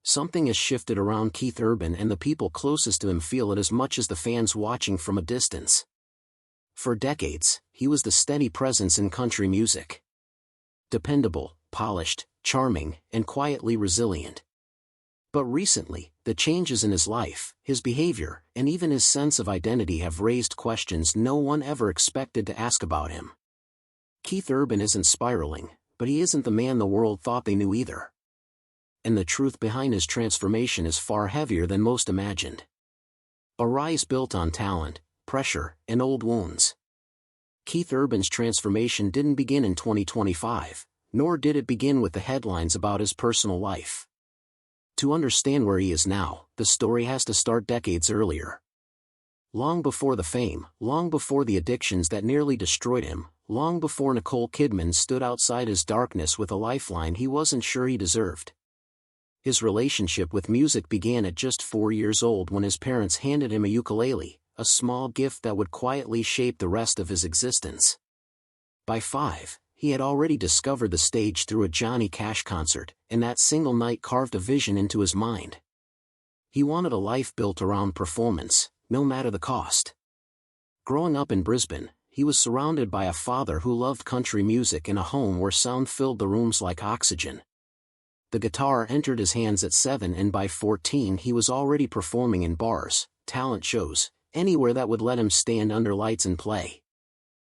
Something has shifted around Keith Urban, and the people closest to him feel it as much as the fans watching from a distance. For decades, he was the steady presence in country music. Dependable, polished, charming, and quietly resilient. But recently, the changes in his life, his behavior, and even his sense of identity have raised questions no one ever expected to ask about him. Keith Urban isn't spiraling, but he isn't the man the world thought they knew either. And the truth behind his transformation is far heavier than most imagined. A rise built on talent, pressure, and old wounds. Keith Urban's transformation didn't begin in 2025, nor did it begin with the headlines about his personal life. To understand where he is now, the story has to start decades earlier. Long before the fame, long before the addictions that nearly destroyed him, long before Nicole Kidman stood outside his darkness with a lifeline he wasn't sure he deserved. His relationship with music began at just 4 years old when his parents handed him a ukulele, a small gift that would quietly shape the rest of his existence. By 5, he had already discovered the stage through a Johnny Cash concert, and that single night carved a vision into his mind. He wanted a life built around performance, no matter the cost. Growing up in Brisbane, he was surrounded by a father who loved country music and a home where sound filled the rooms like oxygen. The guitar entered his hands at 7, and by 14 he was already performing in bars, talent shows, anywhere that would let him stand under lights and play.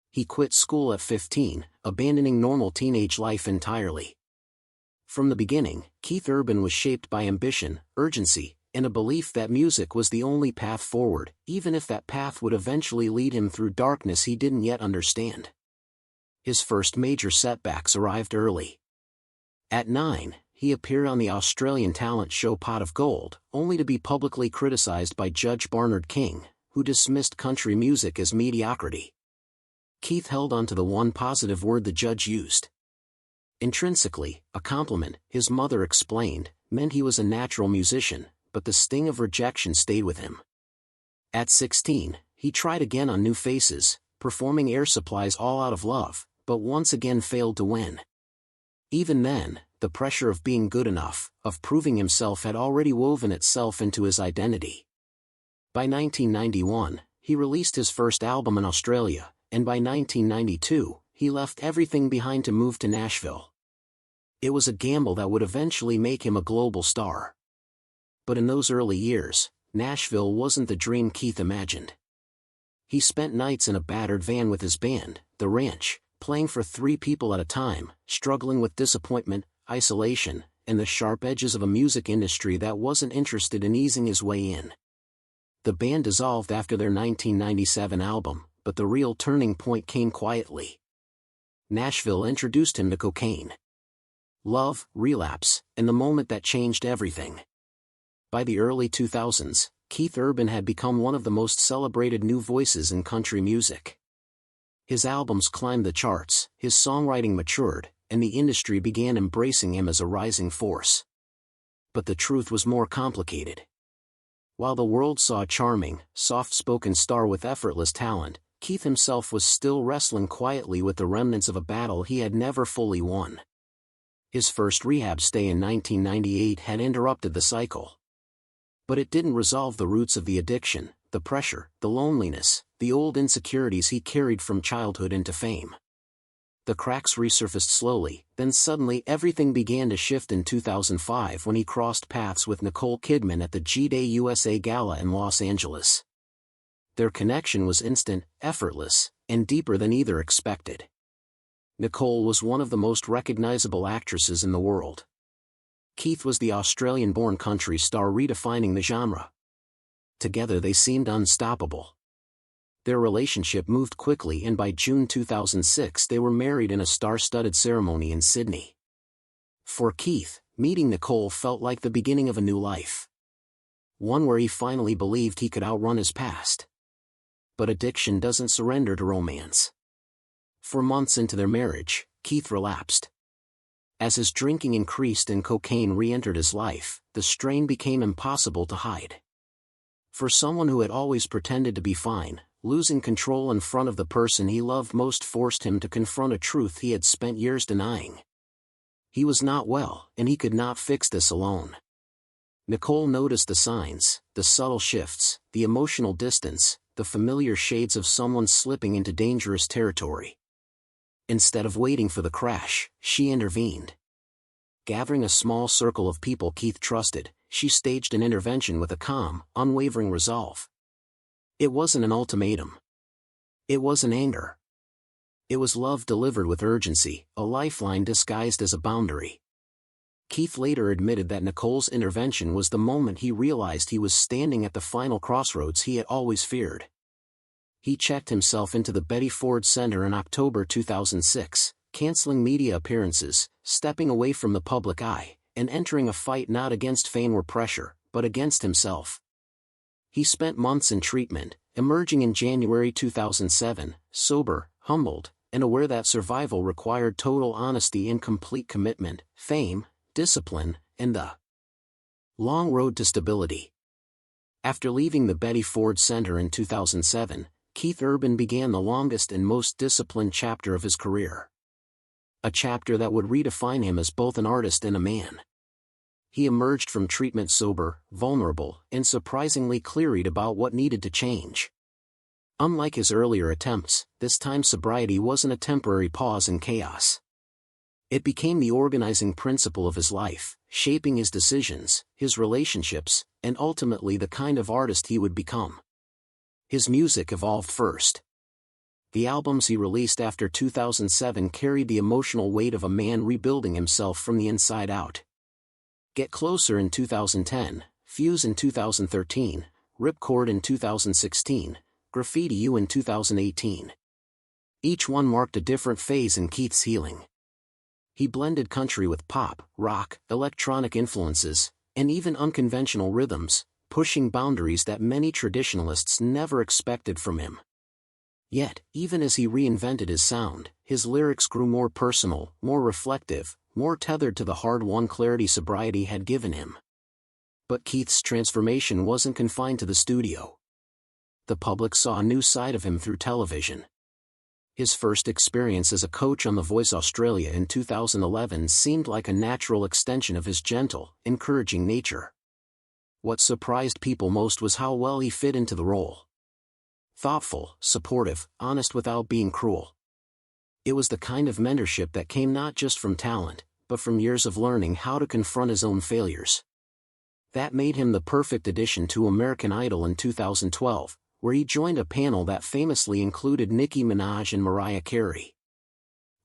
He quit school at 15, abandoning normal teenage life entirely. From the beginning, Keith Urban was shaped by ambition, urgency, and a belief that music was the only path forward, even if that path would eventually lead him through darkness he didn't yet understand. His first major setbacks arrived early. At 9, he appeared on the Australian talent show Pot of Gold, only to be publicly criticized by Judge Barnard King, who dismissed country music as mediocrity. Keith held on to the one positive word the judge used. Intrinsically, a compliment, his mother explained, meant he was a natural musician, but the sting of rejection stayed with him. At 16, he tried again on New Faces, performing Air Supply's All Out of Love, but once again failed to win. Even then, the pressure of being good enough, of proving himself, had already woven itself into his identity. By 1991, he released his first album in Australia, and by 1992, he left everything behind to move to Nashville. It was a gamble that would eventually make him a global star. But in those early years, Nashville wasn't the dream Keith imagined. He spent nights in a battered van with his band, The Ranch, playing for 3 people at a time, struggling with disappointment, isolation, and the sharp edges of a music industry that wasn't interested in easing his way in. The band dissolved after their 1997 album, but the real turning point came quietly. Nashville introduced him to cocaine. Love, relapse, and the moment that changed everything. By the early 2000s, Keith Urban had become one of the most celebrated new voices in country music. His albums climbed the charts, his songwriting matured, and the industry began embracing him as a rising force. But the truth was more complicated. While the world saw a charming, soft-spoken star with effortless talent, Keith himself was still wrestling quietly with the remnants of a battle he had never fully won. His first rehab stay in 1998 had interrupted the cycle. But it didn't resolve the roots of the addiction, the pressure, the loneliness, the old insecurities he carried from childhood into fame. The cracks resurfaced slowly, then suddenly everything began to shift in 2005 when he crossed paths with Nicole Kidman at the G-Day USA Gala in Los Angeles. Their connection was instant, effortless, and deeper than either expected. Nicole was one of the most recognizable actresses in the world. Keith was the Australian-born country star redefining the genre. Together they seemed unstoppable. Their relationship moved quickly, and by June 2006 they were married in a star-studded ceremony in Sydney. For Keith, meeting Nicole felt like the beginning of a new life. One where he finally believed he could outrun his past. But addiction doesn't surrender to romance. For months into their marriage, Keith relapsed. As his drinking increased and cocaine re-entered his life, the strain became impossible to hide. For someone who had always pretended to be fine, losing control in front of the person he loved most forced him to confront a truth he had spent years denying. He was not well, and he could not fix this alone. Nicole noticed the signs, the subtle shifts, the emotional distance, the familiar shades of someone slipping into dangerous territory. Instead of waiting for the crash, she intervened. Gathering a small circle of people Keith trusted, she staged an intervention with a calm, unwavering resolve. It wasn't an ultimatum. It wasn't anger. It was love delivered with urgency, a lifeline disguised as a boundary. Keith later admitted that Nicole's intervention was the moment he realized he was standing at the final crossroads he had always feared. He checked himself into the Betty Ford Center in October 2006, canceling media appearances, stepping away from the public eye, and entering a fight not against fame or pressure, but against himself. He spent months in treatment, emerging in January 2007, sober, humbled, and aware that survival required total honesty and complete commitment, fame, discipline, and the long road to stability. After leaving the Betty Ford Center in 2007, Keith Urban began the longest and most disciplined chapter of his career. A chapter that would redefine him as both an artist and a man. He emerged from treatment sober, vulnerable, and surprisingly clear-eyed about what needed to change. Unlike his earlier attempts, this time sobriety wasn't a temporary pause in chaos. It became the organizing principle of his life, shaping his decisions, his relationships, and ultimately the kind of artist he would become. His music evolved first. The albums he released after 2007 carried the emotional weight of a man rebuilding himself from the inside out. Get Closer in 2010, Fuse in 2013, Ripcord in 2016, Graffiti You in 2018. Each one marked a different phase in Keith's healing. He blended country with pop, rock, electronic influences, and even unconventional rhythms, pushing boundaries that many traditionalists never expected from him. Yet, even as he reinvented his sound, his lyrics grew more personal, more reflective, more tethered to the hard-won clarity sobriety had given him. But Keith's transformation wasn't confined to the studio. The public saw a new side of him through television. His first experience as a coach on The Voice Australia in 2011 seemed like a natural extension of his gentle, encouraging nature. What surprised people most was how well he fit into the role. Thoughtful, supportive, honest without being cruel. It was the kind of mentorship that came not just from talent, but from years of learning how to confront his own failures. That made him the perfect addition to American Idol in 2012, where he joined a panel that famously included Nicki Minaj and Mariah Carey.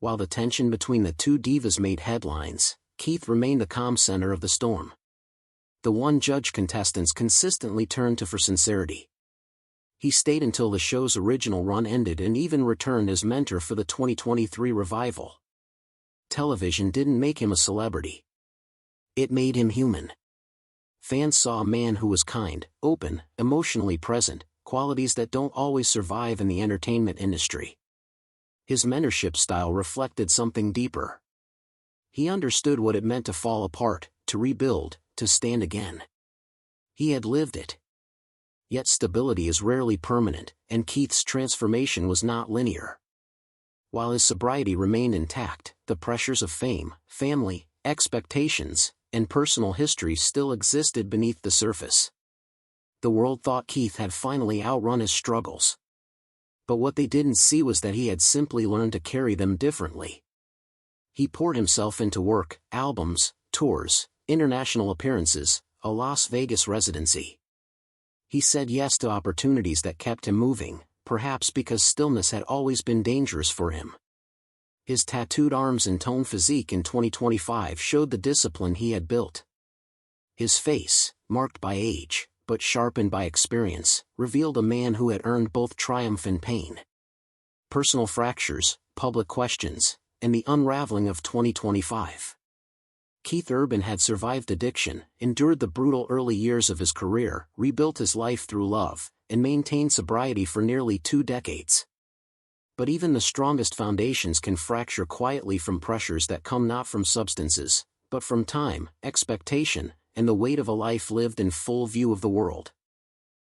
While the tension between the two divas made headlines, Keith remained the calm center of the storm. The one judge contestants consistently turned to for sincerity. He stayed until the show's original run ended and even returned as mentor for the 2023 revival. Television didn't make him a celebrity. It made him human. Fans saw a man who was kind, open, emotionally present, qualities that don't always survive in the entertainment industry. His mentorship style reflected something deeper. He understood what it meant to fall apart, to rebuild, to stand again. He had lived it. Yet stability is rarely permanent, and Keith's transformation was not linear. While his sobriety remained intact, the pressures of fame, family, expectations, and personal history still existed beneath the surface. The world thought Keith had finally outrun his struggles. But what they didn't see was that he had simply learned to carry them differently. He poured himself into work, albums, tours, international appearances, a Las Vegas residency. He said yes to opportunities that kept him moving, perhaps because stillness had always been dangerous for him. His tattooed arms and toned physique in 2025 showed the discipline he had built. His face, marked by age, but sharpened by experience, revealed a man who had earned both triumph and pain. Personal fractures, public questions, and the unraveling of 2025. Keith Urban had survived addiction, endured the brutal early years of his career, rebuilt his life through love, and maintained sobriety for nearly 2 decades. But even the strongest foundations can fracture quietly from pressures that come not from substances, but from time, expectation, and the weight of a life lived in full view of the world.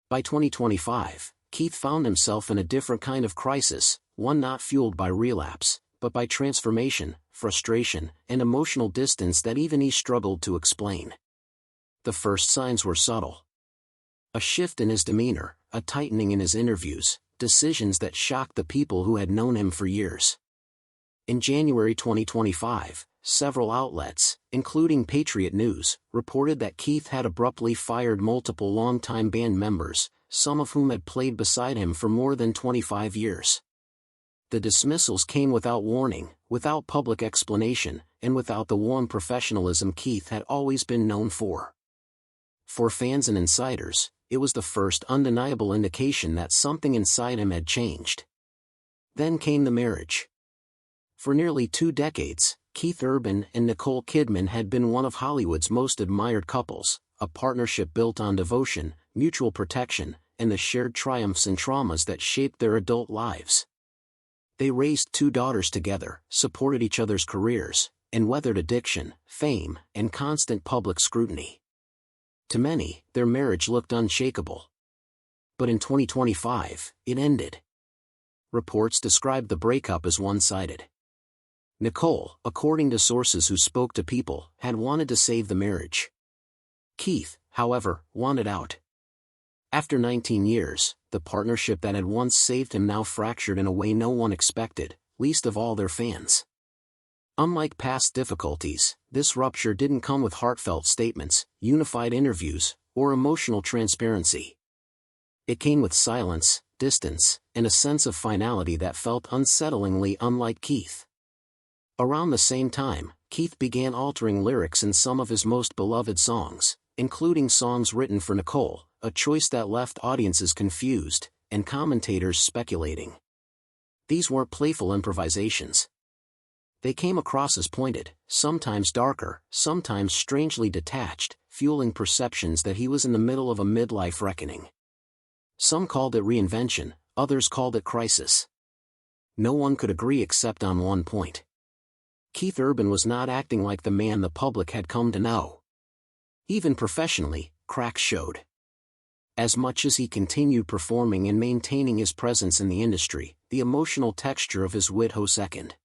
By 2025, Keith found himself in a different kind of crisis, one not fueled by relapse, but by transformation, frustration, and emotional distance that even he struggled to explain. the first signs were subtle. A shift in his demeanor, a tightening in his interviews, decisions that shocked the people who had known him for years. In January 2025, several outlets, including Patriot News, reported that Keith had abruptly fired multiple longtime band members, some of whom had played beside him for more than 25 years. The dismissals came without warning, without public explanation, and without the warm professionalism Keith had always been known for. For fans and insiders, it was the first undeniable indication that something inside him had changed. Then came the marriage. For nearly 2 decades, Keith Urban and Nicole Kidman had been one of Hollywood's most admired couples, a partnership built on devotion, mutual protection, and the shared triumphs and traumas that shaped their adult lives. They raised 2 daughters together, supported each other's careers, and weathered addiction, fame, and constant public scrutiny. To many, their marriage looked unshakable. But in 2025, it ended. Reports described the breakup as one-sided. Nicole, according to sources who spoke to People, had wanted to save the marriage. Keith, however, wanted out. After 19 years, the partnership that had once saved him now fractured in a way no one expected, least of all their fans. Unlike past difficulties, this rupture didn't come with heartfelt statements, unified interviews, or emotional transparency. It came with silence, distance, and a sense of finality that felt unsettlingly unlike Keith. Around the same time, Keith began altering lyrics in some of his most beloved songs, including songs written for Nicole, a choice that left audiences confused, and commentators speculating. These weren't playful improvisations. They came across as pointed, sometimes darker, sometimes strangely detached, fueling perceptions that he was in the middle of a midlife reckoning. Some called it reinvention, others called it crisis. No one could agree except on one point. Keith Urban was not acting like the man the public had come to know. Even professionally, cracks showed. As much as he continued performing and maintaining his presence in the industry, the emotional texture of his wit second.